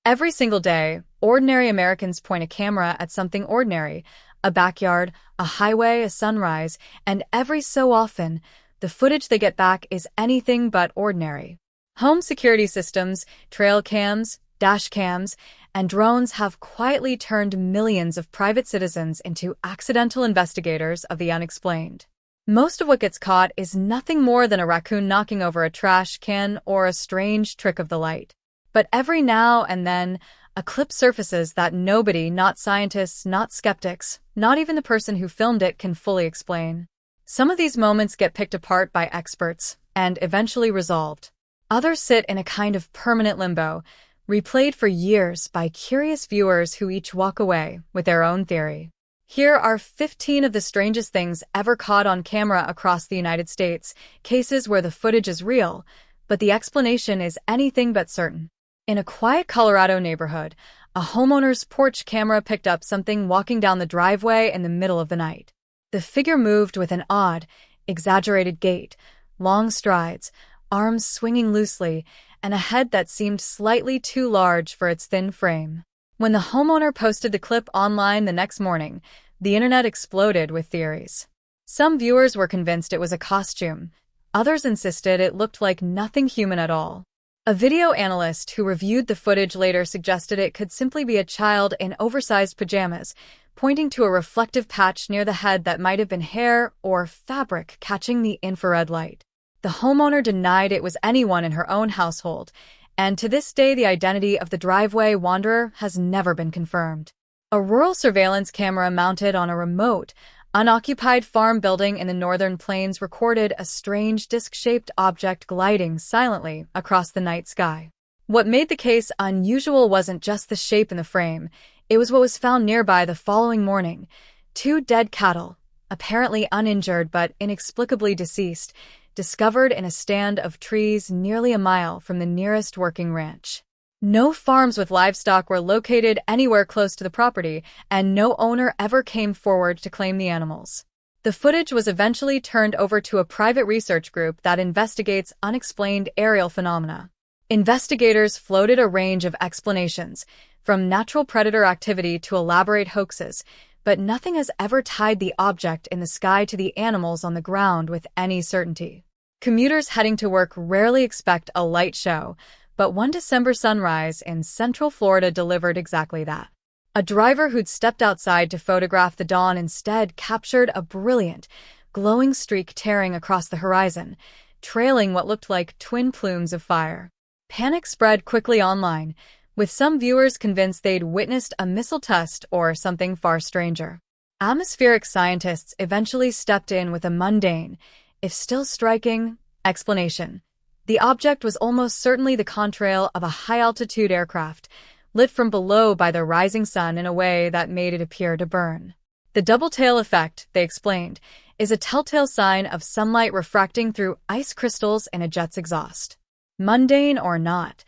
Every single day, ordinary Americans point a camera at something ordinary, a backyard, a highway, a sunrise, and every so often, the footage they get back is anything but ordinary. Home security systems, trail cams, dash cams, and drones have quietly turned millions of private citizens into accidental investigators of the unexplained. Most of what gets caught is nothing more than a raccoon knocking over a trash can or a strange trick of the light. But every now and then, a clip surfaces that nobody, not scientists, not skeptics, not even the person who filmed it, can fully explain. Some of these moments get picked apart by experts and eventually resolved. Others sit in a kind of permanent limbo, replayed for years by curious viewers who each walk away with their own theory. Here are 15 of the strangest things ever caught on camera across the United States, cases where the footage is real, but the explanation is anything but certain. In a quiet Colorado neighborhood, a homeowner's porch camera picked up something walking down the driveway in the middle of the night. The figure moved with an odd, exaggerated gait, long strides, arms swinging loosely, and a head that seemed slightly too large for its thin frame. When the homeowner posted the clip online the next morning, the internet exploded with theories. Some viewers were convinced it was a costume. Others insisted it looked like nothing human at all. A video analyst who reviewed the footage later suggested it could simply be a child in oversized pajamas, pointing to a reflective patch near the head that might have been hair or fabric catching the infrared light. The homeowner denied it was anyone in her own household, and to this day the identity of the driveway wanderer has never been confirmed. A rural surveillance camera mounted on a remote, unoccupied farm building in the northern plains recorded a strange disc-shaped object gliding silently across the night sky. What made the case unusual wasn't just the shape in the frame, it was what was found nearby the following morning. 2 dead cattle, apparently uninjured but inexplicably deceased, discovered in a stand of trees nearly a mile from the nearest working ranch. No farms with livestock were located anywhere close to the property, and no owner ever came forward to claim the animals. The footage was eventually turned over to a private research group that investigates unexplained aerial phenomena. Investigators floated a range of explanations, from natural predator activity to elaborate hoaxes, but nothing has ever tied the object in the sky to the animals on the ground with any certainty. Commuters heading to work rarely expect a light show, but one December sunrise in Central Florida delivered exactly that. A driver who'd stepped outside to photograph the dawn instead captured a brilliant, glowing streak tearing across the horizon, trailing what looked like twin plumes of fire. Panic spread quickly online, with some viewers convinced they'd witnessed a missile test or something far stranger. Atmospheric scientists eventually stepped in with a mundane, if still striking, explanation. The object was almost certainly the contrail of a high-altitude aircraft, lit from below by the rising sun in a way that made it appear to burn. The double-tail effect, they explained, is a telltale sign of sunlight refracting through ice crystals in a jet's exhaust. Mundane or not,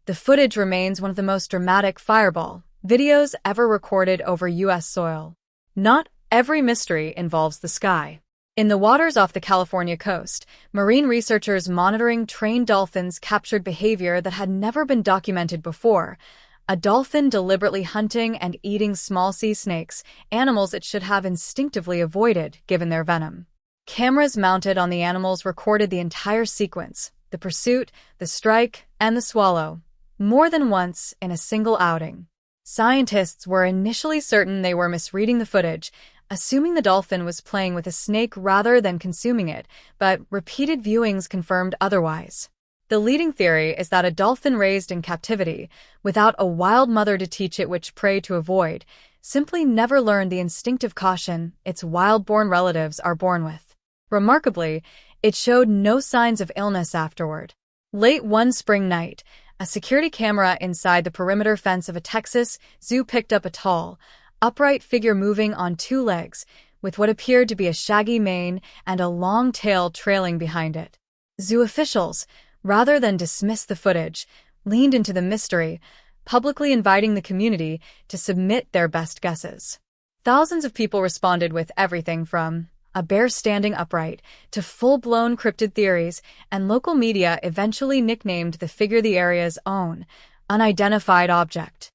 the footage remains one of the most dramatic fireball videos ever recorded over U.S. soil. Not every mystery involves the sky. In the waters off the California coast, marine researchers monitoring trained dolphins captured behavior that had never been documented before. A dolphin deliberately hunting and eating small sea snakes, animals it should have instinctively avoided given their venom. Cameras mounted on the animals recorded the entire sequence, the pursuit, the strike, and the swallow, more than once in a single outing. Scientists were initially certain they were misreading the footage, assuming the dolphin was playing with a snake rather than consuming it, but repeated viewings confirmed otherwise. The leading theory is that a dolphin raised in captivity, without a wild mother to teach it which prey to avoid, simply never learned the instinctive caution its wild-born relatives are born with. Remarkably, it showed no signs of illness afterward. Late one spring night, a security camera inside the perimeter fence of a Texas zoo picked up a tall, upright figure moving on 2 legs, with what appeared to be a shaggy mane and a long tail trailing behind it. Zoo officials, rather than dismiss the footage, leaned into the mystery, publicly inviting the community to submit their best guesses. Thousands of people responded with everything from a bear standing upright to full-blown cryptid theories, and local media eventually nicknamed the figure the area's own, unidentified object.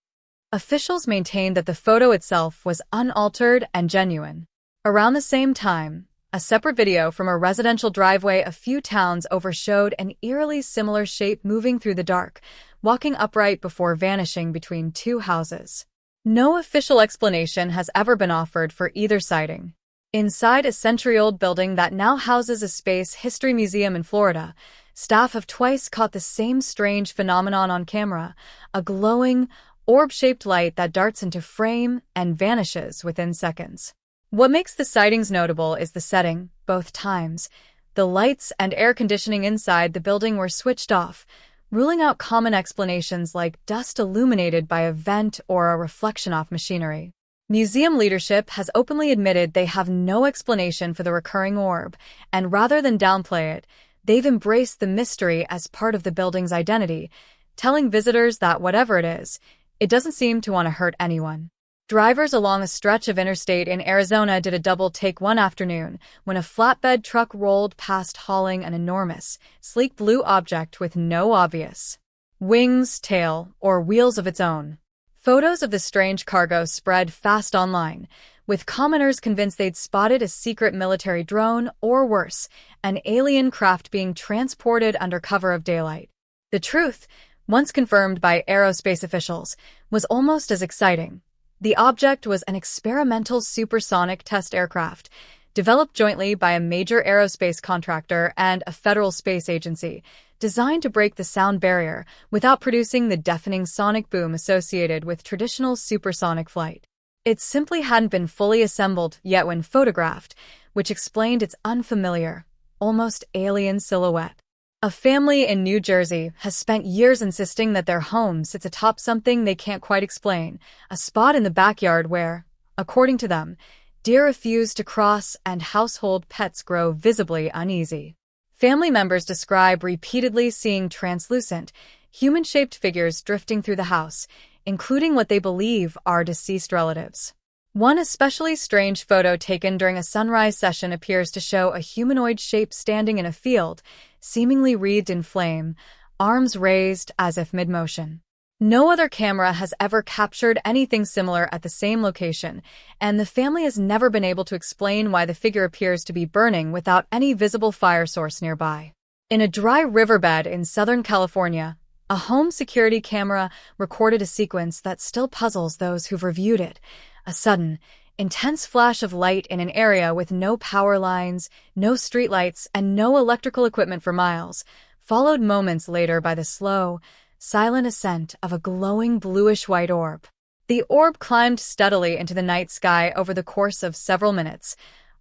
Officials maintained that the photo itself was unaltered and genuine. Around the same time, a separate video from a residential driveway a few towns over showed an eerily similar shape moving through the dark, walking upright before vanishing between two houses. No official explanation has ever been offered for either sighting. Inside a century-old building that now houses a space history museum in Florida, staff have twice caught the same strange phenomenon on camera, a glowing, orb-shaped light that darts into frame and vanishes within seconds. What makes the sightings notable is the setting. Both times, the lights and air conditioning inside the building were switched off, ruling out common explanations like dust illuminated by a vent or a reflection off machinery. Museum leadership has openly admitted they have no explanation for the recurring orb, and rather than downplay it, they've embraced the mystery as part of the building's identity, telling visitors that whatever it is, it doesn't seem to want to hurt anyone. Drivers along a stretch of interstate in Arizona did a double take one afternoon when a flatbed truck rolled past hauling an enormous, sleek blue object with no obvious wings, tail, or wheels of its own. Photos of the strange cargo spread fast online, with commenters convinced they'd spotted a secret military drone or worse, an alien craft being transported under cover of daylight. The truth, once confirmed by aerospace officials, was almost as exciting. The object was an experimental supersonic test aircraft, developed jointly by a major aerospace contractor and a federal space agency, designed to break the sound barrier without producing the deafening sonic boom associated with traditional supersonic flight. It simply hadn't been fully assembled yet when photographed, which explained its unfamiliar, almost alien silhouette. A family in New Jersey has spent years insisting that their home sits atop something they can't quite explain, a spot in the backyard where, according to them, deer refuse to cross and household pets grow visibly uneasy. Family members describe repeatedly seeing translucent, human-shaped figures drifting through the house, including what they believe are deceased relatives. One especially strange photo taken during a sunrise session appears to show a humanoid shape standing in a field, seemingly wreathed in flame, arms raised as if mid-motion. No other camera has ever captured anything similar at the same location, and the family has never been able to explain why the figure appears to be burning without any visible fire source nearby. In a dry riverbed in Southern California, a home security camera recorded a sequence that still puzzles those who've reviewed it. A sudden, intense flash of light in an area with no power lines, no streetlights, and no electrical equipment for miles, followed moments later by the slow, silent ascent of a glowing bluish-white orb. The orb climbed steadily into the night sky over the course of several minutes,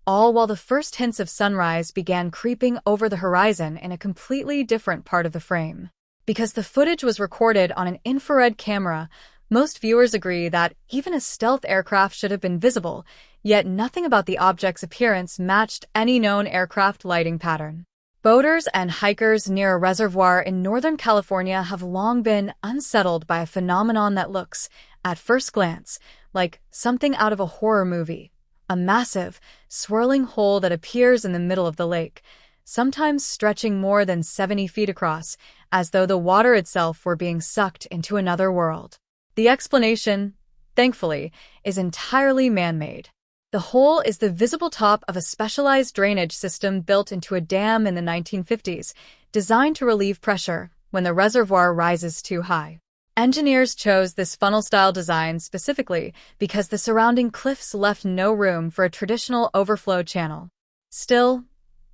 all while the first hints of sunrise began creeping over the horizon in a completely different part of the frame. Because the footage was recorded on an infrared camera, most viewers agree that even a stealth aircraft should have been visible, yet nothing about the object's appearance matched any known aircraft lighting pattern. Boaters and hikers near a reservoir in Northern California have long been unsettled by a phenomenon that looks, at first glance, like something out of a horror movie. A massive, swirling hole that appears in the middle of the lake, sometimes stretching more than 70 feet across, as though the water itself were being sucked into another world. The explanation, thankfully, is entirely man-made. The hole is the visible top of a specialized drainage system built into a dam in the 1950s, designed to relieve pressure when the reservoir rises too high. Engineers chose this funnel-style design specifically because the surrounding cliffs left no room for a traditional overflow channel. Still,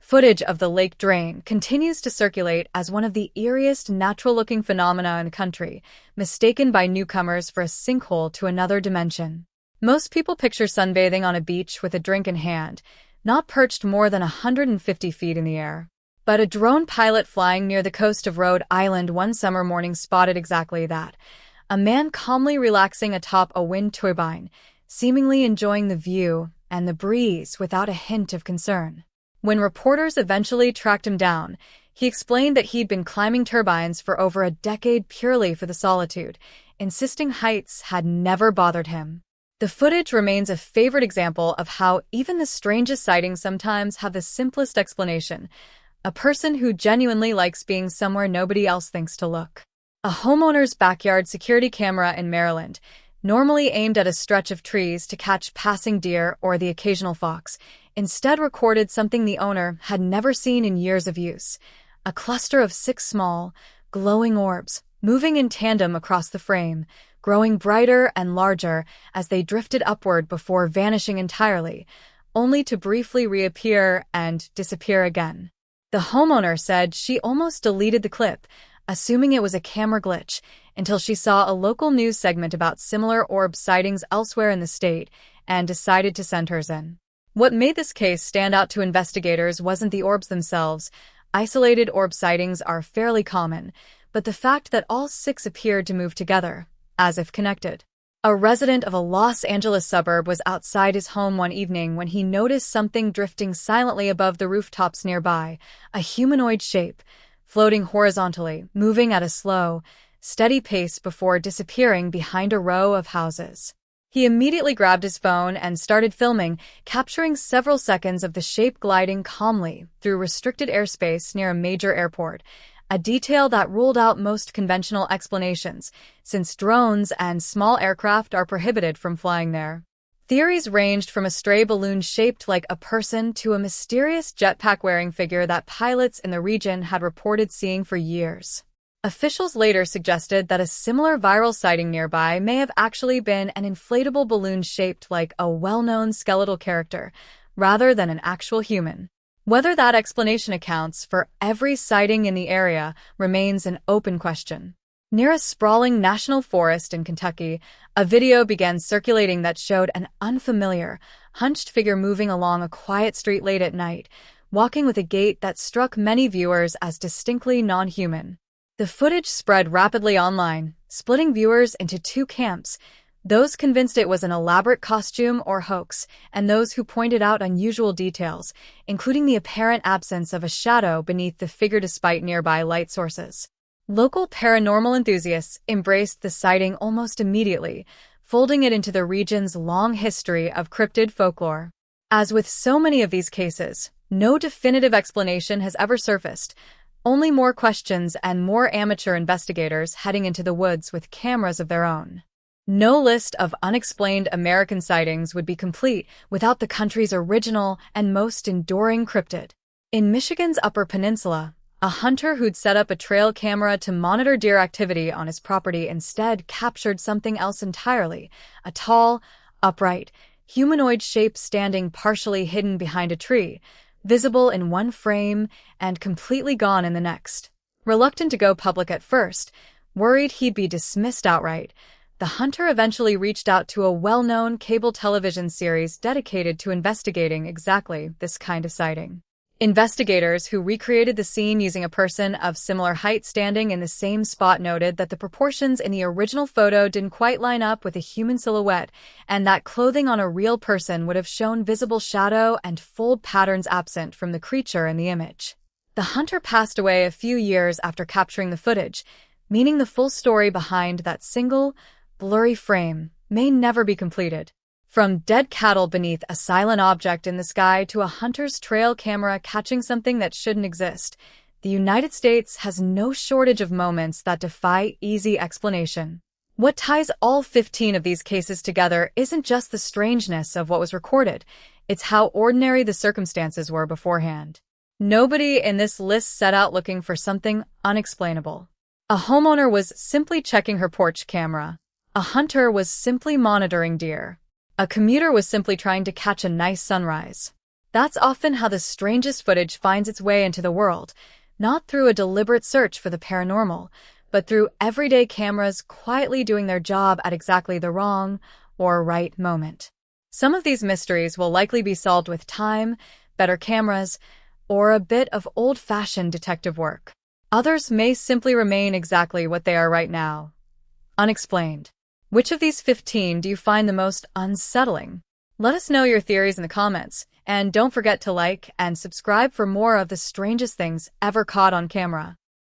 footage of the lake drain continues to circulate as one of the eeriest natural-looking phenomena in the country, mistaken by newcomers for a sinkhole to another dimension. Most people picture sunbathing on a beach with a drink in hand, not perched more than 150 feet in the air. But a drone pilot flying near the coast of Rhode Island one summer morning spotted exactly that. A man calmly relaxing atop a wind turbine, seemingly enjoying the view and the breeze without a hint of concern. When reporters eventually tracked him down, he explained that he'd been climbing turbines for over a decade purely for the solitude, insisting heights had never bothered him. The footage remains a favorite example of how even the strangest sightings sometimes have the simplest explanation: a person who genuinely likes being somewhere nobody else thinks to look. A homeowner's backyard security camera in Maryland, normally aimed at a stretch of trees to catch passing deer or the occasional fox, instead recorded something the owner had never seen in years of use: a cluster of 6 small, glowing orbs, moving in tandem across the frame, growing brighter and larger as they drifted upward before vanishing entirely, only to briefly reappear and disappear again. The homeowner said she almost deleted the clip, assuming it was a camera glitch, until she saw a local news segment about similar orb sightings elsewhere in the state and decided to send hers in. What made this case stand out to investigators wasn't the orbs themselves. Isolated orb sightings are fairly common, but the fact that all 6 appeared to move together, as if connected. A resident of a Los Angeles suburb was outside his home one evening when he noticed something drifting silently above the rooftops nearby, a humanoid shape, floating horizontally, moving at a slow, steady pace before disappearing behind a row of houses. He immediately grabbed his phone and started filming, capturing several seconds of the shape gliding calmly through restricted airspace near a major airport, a detail that ruled out most conventional explanations, since drones and small aircraft are prohibited from flying there. Theories ranged from a stray balloon shaped like a person to a mysterious jetpack-wearing figure that pilots in the region had reported seeing for years. Officials later suggested that a similar viral sighting nearby may have actually been an inflatable balloon shaped like a well-known skeletal character, rather than an actual human. Whether that explanation accounts for every sighting in the area remains an open question. Near a sprawling national forest in Kentucky, a video began circulating that showed an unfamiliar, hunched figure moving along a quiet street late at night, walking with a gait that struck many viewers as distinctly non-human. The footage spread rapidly online, splitting viewers into 2 camps: those convinced it was an elaborate costume or hoax, and those who pointed out unusual details, including the apparent absence of a shadow beneath the figure despite nearby light sources. Local paranormal enthusiasts embraced the sighting almost immediately, folding it into the region's long history of cryptid folklore. As with so many of these cases, no definitive explanation has ever surfaced, only more questions and more amateur investigators heading into the woods with cameras of their own. No list of unexplained American sightings would be complete without the country's original and most enduring cryptid. In Michigan's Upper Peninsula, a hunter who'd set up a trail camera to monitor deer activity on his property instead captured something else entirely: a tall, upright, humanoid shape standing partially hidden behind a tree, visible in one frame and completely gone in the next. Reluctant to go public at first, worried he'd be dismissed outright, the hunter eventually reached out to a well-known cable television series dedicated to investigating exactly this kind of sighting. Investigators who recreated the scene using a person of similar height standing in the same spot noted that the proportions in the original photo didn't quite line up with a human silhouette, and that clothing on a real person would have shown visible shadow and fold patterns absent from the creature in the image. The hunter passed away a few years after capturing the footage, meaning the full story behind that single, blurry frame may never be completed. From dead cattle beneath a silent object in the sky to a hunter's trail camera catching something that shouldn't exist, the United States has no shortage of moments that defy easy explanation. What ties all 15 of these cases together isn't just the strangeness of what was recorded, it's how ordinary the circumstances were beforehand. Nobody in this list set out looking for something unexplainable. A homeowner was simply checking her porch camera. A hunter was simply monitoring deer. A commuter was simply trying to catch a nice sunrise. That's often how the strangest footage finds its way into the world, not through a deliberate search for the paranormal, but through everyday cameras quietly doing their job at exactly the wrong or right moment. Some of these mysteries will likely be solved with time, better cameras, or a bit of old-fashioned detective work. Others may simply remain exactly what they are right now: unexplained. Which of these 15 do you find the most unsettling? Let us know your theories in the comments, and don't forget to like and subscribe for more of the strangest things ever caught on camera.